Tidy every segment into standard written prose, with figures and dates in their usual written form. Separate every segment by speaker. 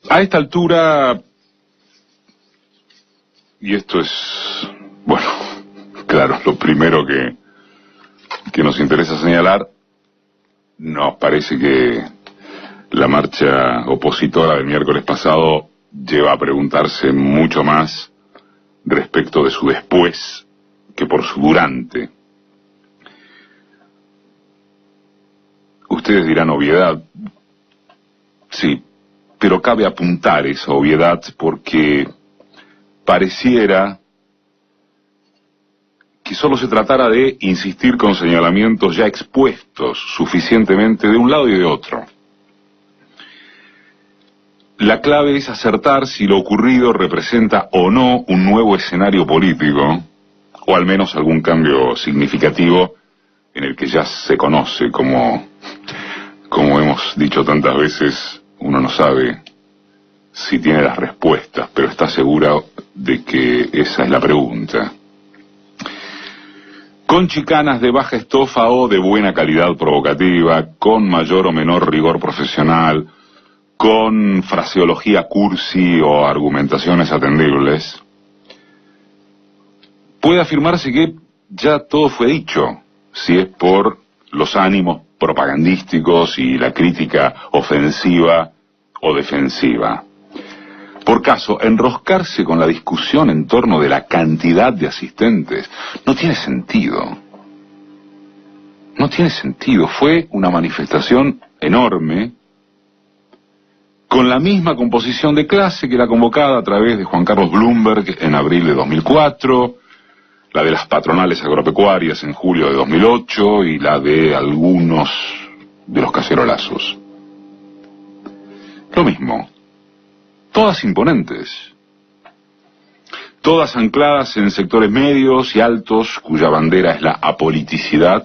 Speaker 1: A esta altura, y esto es, bueno, claro, lo primero que nos interesa señalar, nos parece que la marcha opositora del miércoles pasado lleva a preguntarse mucho más respecto de su después que por su durante. Ustedes dirán obviedad, sí, pero cabe apuntar esa obviedad porque pareciera que solo se tratara de insistir con señalamientos ya expuestos suficientemente de un lado y de otro. La clave es acertar si lo ocurrido representa o no un nuevo escenario político, o al menos algún cambio significativo en el que ya se conoce, como hemos dicho tantas veces, uno no sabe si tiene las respuestas, pero está seguro de que esa es la pregunta. Con chicanas de baja estofa o de buena calidad provocativa, con mayor o menor rigor profesional, con fraseología cursi o argumentaciones atendibles, puede afirmarse que ya todo fue dicho, si es por los ánimos propagandísticos y la crítica ofensiva o defensiva. Por caso, enroscarse con la discusión en torno de la cantidad de asistentes no tiene sentido. No tiene sentido. Fue una manifestación enorme, con la misma composición de clase que la convocada a través de Juan Carlos Bloomberg en abril de 2004, la de las patronales agropecuarias en julio de 2008 y la de algunos de los cacerolazos. Lo mismo. Todas imponentes, todas ancladas en sectores medios y altos cuya bandera es la apoliticidad,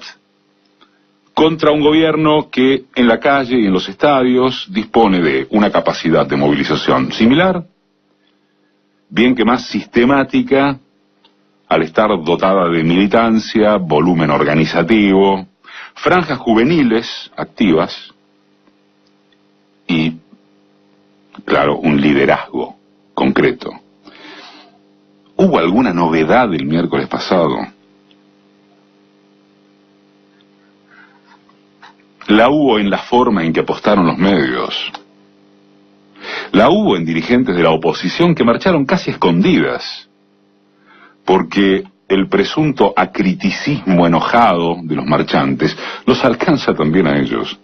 Speaker 1: contra un gobierno que en la calle y en los estadios dispone de una capacidad de movilización similar, bien que más sistemática, al estar dotada de militancia, volumen organizativo, franjas juveniles activas y, claro, un liderazgo concreto. ¿Hubo alguna novedad el miércoles pasado? La hubo en la forma en que apostaron los medios. La hubo en dirigentes de la oposición que marcharon casi escondidas, porque el presunto acriticismo enojado de los marchantes los alcanza también a ellos.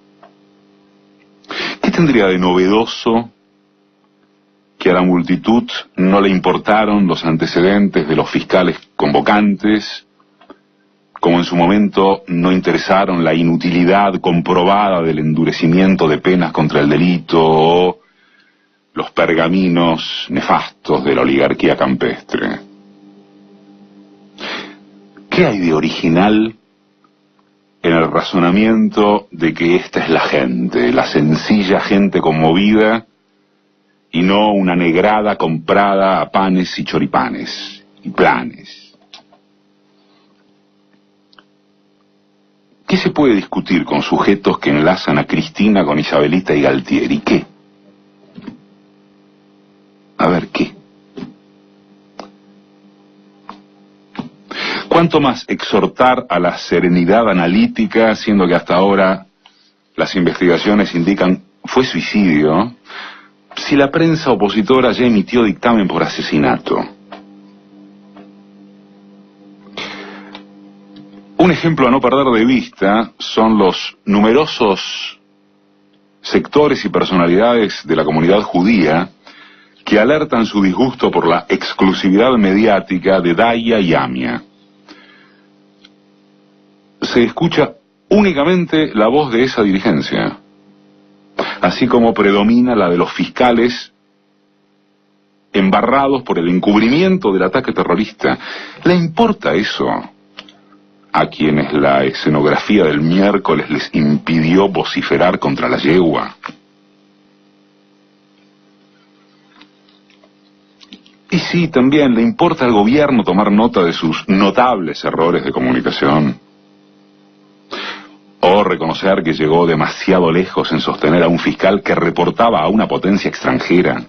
Speaker 1: ¿Qué tendría de novedoso que a la multitud no le importaron los antecedentes de los fiscales convocantes, como en su momento no interesaron la inutilidad comprobada del endurecimiento de penas contra el delito o los pergaminos nefastos de la oligarquía campestre? ¿Qué hay de original en el razonamiento de que esta es la gente, la sencilla gente conmovida, y no una negrada comprada a panes y choripanes y planes? ¿Qué se puede discutir con sujetos que enlazan a Cristina con Isabelita y Galtieri? ¿Qué? A ver, ¿qué? ¿Cuánto más exhortar a la serenidad analítica, siendo que hasta ahora las investigaciones indican fue suicidio, si la prensa opositora ya emitió dictamen por asesinato? Un ejemplo a no perder de vista son los numerosos sectores y personalidades de la comunidad judía que alertan su disgusto por la exclusividad mediática de Daya y Amia. Se escucha únicamente la voz de esa dirigencia, así como predomina la de los fiscales embarrados por el encubrimiento del ataque terrorista. ¿Le importa eso a quienes la escenografía del miércoles les impidió vociferar contra la yegua? Y sí, también le importa al gobierno tomar nota de sus notables errores de comunicación, o reconocer reconocer que llegó demasiado lejos en sostener a un fiscal que reportaba a una potencia extranjera?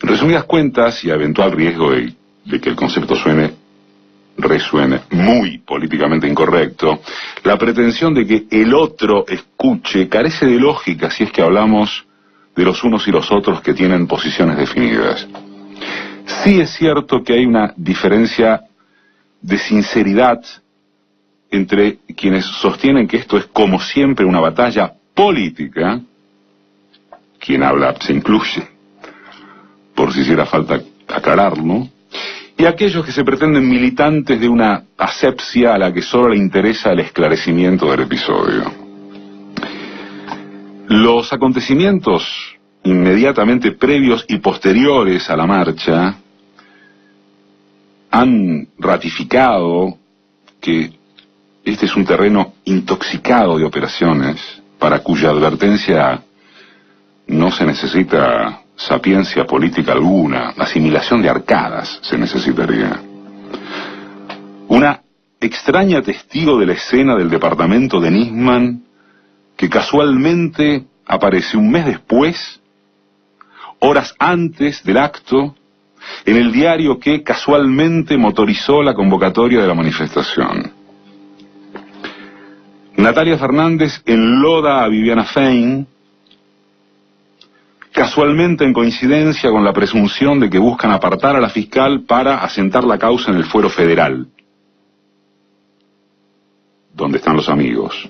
Speaker 1: En resumidas cuentas, y a eventual riesgo de que el concepto resuene muy políticamente incorrecto, la pretensión de que el otro escuche carece de lógica si es que hablamos de los unos y los otros que tienen posiciones definidas. Sí es cierto que hay una diferencia de sinceridad entre quienes sostienen que esto es como siempre una batalla política, quien habla se incluye, por si hiciera falta aclararlo, y aquellos que se pretenden militantes de una asepsia a la que solo le interesa el esclarecimiento del episodio. Los acontecimientos inmediatamente previos y posteriores a la marcha han ratificado que este es un terreno intoxicado de operaciones para cuya advertencia no se necesita sapiencia política alguna, asimilación de arcadas se necesitaría. Una extraña testigo de la escena del departamento de Nisman que casualmente aparece un mes después, horas antes del acto, en el diario que casualmente motorizó la convocatoria de la manifestación. Natalia Fernández enloda a Viviana Fein, casualmente en coincidencia con la presunción de que buscan apartar a la fiscal para asentar la causa en el fuero federal, donde están los amigos.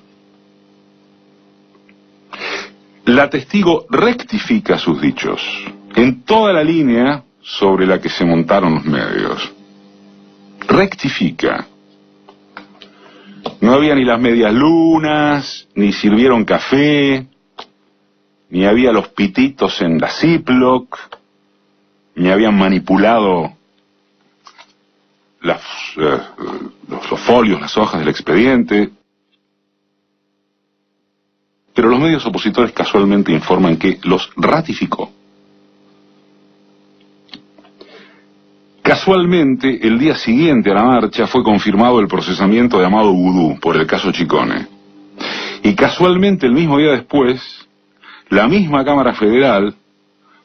Speaker 1: La testigo rectifica sus dichos en toda la línea sobre la que se montaron los medios. Rectifica. No había ni las medias lunas, ni sirvieron café, ni había los pititos en la Ziploc, ni habían manipulado los folios, las hojas del expediente. Pero los medios opositores casualmente informan que los ratificó. Casualmente, el día siguiente a la marcha fue confirmado el procesamiento de Amado Vudú por el caso Chicone. Y casualmente, el mismo día después, la misma Cámara Federal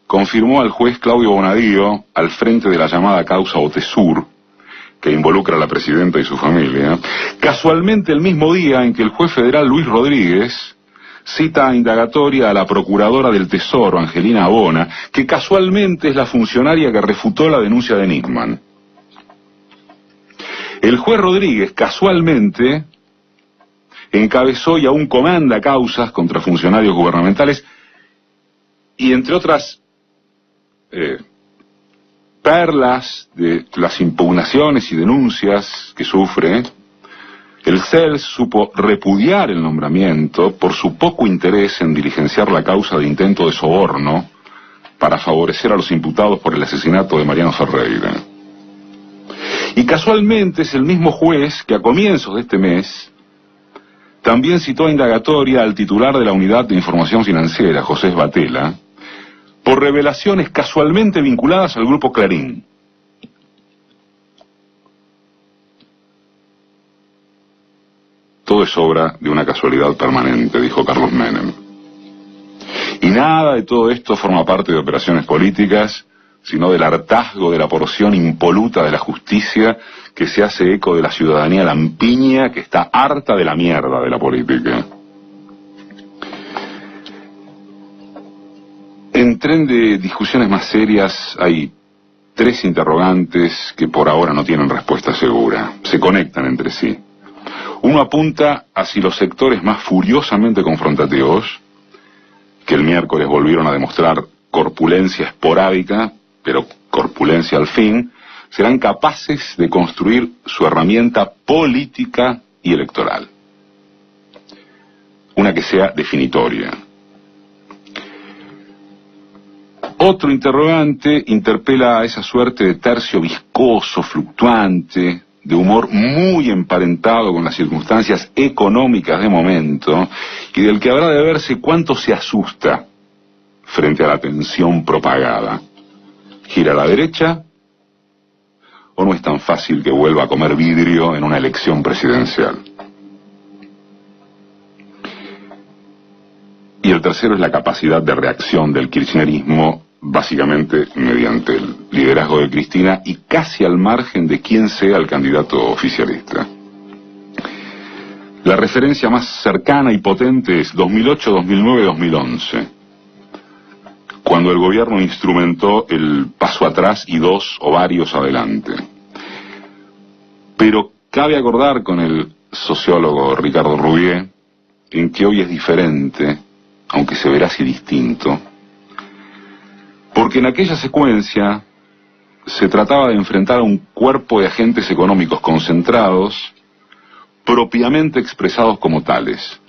Speaker 1: confirmó al juez Claudio Bonadío al frente de la llamada causa Otesur, que involucra a la presidenta y su familia, casualmente el mismo día en que el juez federal Luis Rodríguez cita a indagatoria a la procuradora del Tesoro, Angelina Abona, que casualmente es la funcionaria que refutó la denuncia de Nisman. El juez Rodríguez, casualmente, encabezó y aún comanda causas contra funcionarios gubernamentales y, entre otras perlas de las impugnaciones y denuncias que sufre, el CELS supo repudiar el nombramiento por su poco interés en diligenciar la causa de intento de soborno para favorecer a los imputados por el asesinato de Mariano Ferreira. Y casualmente es el mismo juez que a comienzos de este mes también citó a indagatoria al titular de la Unidad de Información Financiera, José Sbatella, por revelaciones casualmente vinculadas al Grupo Clarín. Todo es obra de una casualidad permanente, dijo Carlos Menem. Y nada de todo esto forma parte de operaciones políticas, sino del hartazgo de la porción impoluta de la justicia que se hace eco de la ciudadanía lampiña que está harta de la mierda de la política. En tren de discusiones más serias hay tres interrogantes que por ahora no tienen respuesta segura. Se conectan entre sí. Uno apunta a si los sectores más furiosamente confrontativos, que el miércoles volvieron a demostrar corpulencia esporádica, pero corpulencia al fin, serán capaces de construir su herramienta política y electoral. Una que sea definitoria. Otro interrogante interpela a esa suerte de tercio viscoso, fluctuante, de humor muy emparentado con las circunstancias económicas de momento, y del que habrá de verse cuánto se asusta frente a la tensión propagada. ¿Gira a la derecha? ¿O no es tan fácil que vuelva a comer vidrio en una elección presidencial? el tercero es la capacidad de reacción del kirchnerismo, básicamente mediante el liderazgo de Cristina y casi al margen de quién sea el candidato oficialista. La referencia más cercana y potente es 2008, 2009, 2011, cuando el gobierno instrumentó el paso atrás y dos o varios adelante. Pero cabe acordar con el sociólogo Ricardo Rubié en que hoy es diferente, aunque se verá así distinto, porque en aquella secuencia se trataba de enfrentar a un cuerpo de agentes económicos concentrados, propiamente expresados como tales.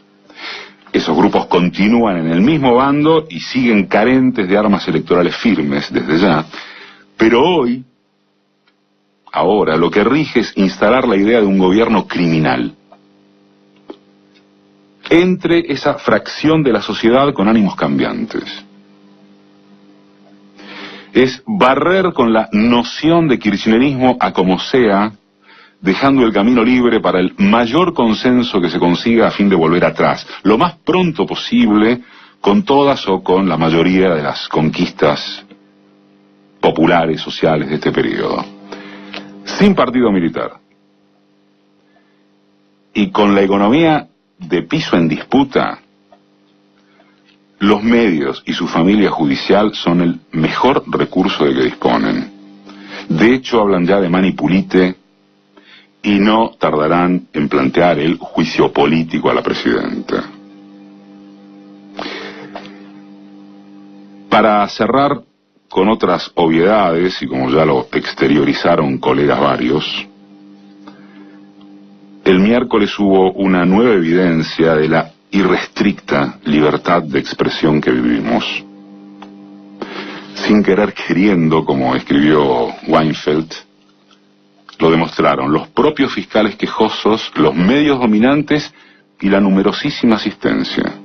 Speaker 1: Esos grupos continúan en el mismo bando y siguen carentes de armas electorales firmes desde ya, pero hoy, ahora, lo que rige es instalar la idea de un gobierno criminal entre esa fracción de la sociedad con ánimos cambiantes. Es barrer con la noción de kirchnerismo a como sea, dejando el camino libre para el mayor consenso que se consiga a fin de volver atrás, lo más pronto posible, con todas o con la mayoría de las conquistas populares, sociales de este periodo. Sin partido militar. Y con la economía de piso en disputa, los medios y su familia judicial son el mejor recurso de que disponen. De hecho, hablan ya de manipulite y no tardarán en plantear el juicio político a la presidenta. Para cerrar con otras obviedades, y como ya lo exteriorizaron colegas varios, el miércoles hubo una nueva evidencia de la irrestricta libertad de expresión que vivimos. Sin querer queriendo, como escribió Weinfeld, lo demostraron los propios fiscales quejosos, los medios dominantes y la numerosísima asistencia.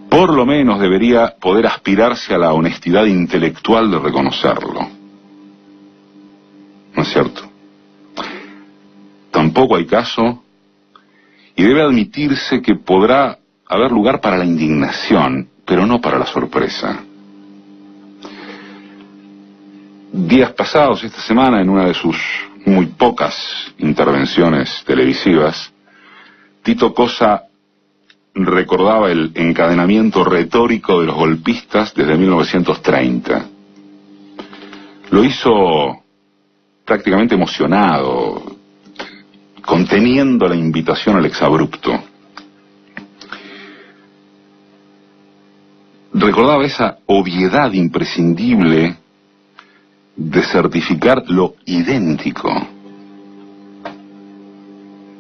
Speaker 1: Por lo menos debería poder aspirarse a la honestidad intelectual de reconocerlo. ¿No es cierto? Tampoco hay caso, y debe admitirse que podrá haber lugar para la indignación, pero no para la sorpresa. Días pasados, esta semana, en una de sus muy pocas intervenciones televisivas, Tito Cosa recordaba el encadenamiento retórico de los golpistas desde 1930. Lo hizo prácticamente emocionado, conteniendo la invitación al exabrupto. Recordaba esa obviedad imprescindible de certificar lo idéntico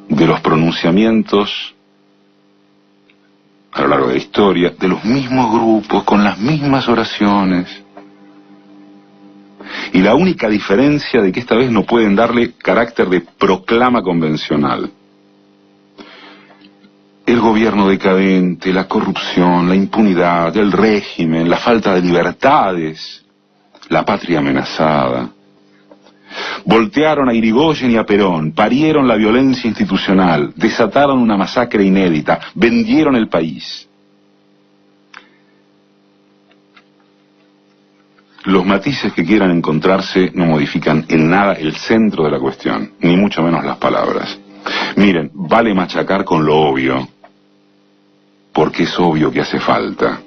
Speaker 1: de los pronunciamientos a lo largo de la historia, de los mismos grupos, con las mismas oraciones. Y la única diferencia de que esta vez no pueden darle carácter de proclama convencional. El gobierno decadente, la corrupción, la impunidad, el régimen, la falta de libertades, la patria amenazada. Voltearon a Irigoyen y a Perón, parieron la violencia institucional, desataron una masacre inédita, vendieron el país. Los matices que quieran encontrarse no modifican en nada el centro de la cuestión, ni mucho menos las palabras. Miren, vale machacar con lo obvio, porque es obvio que hace falta.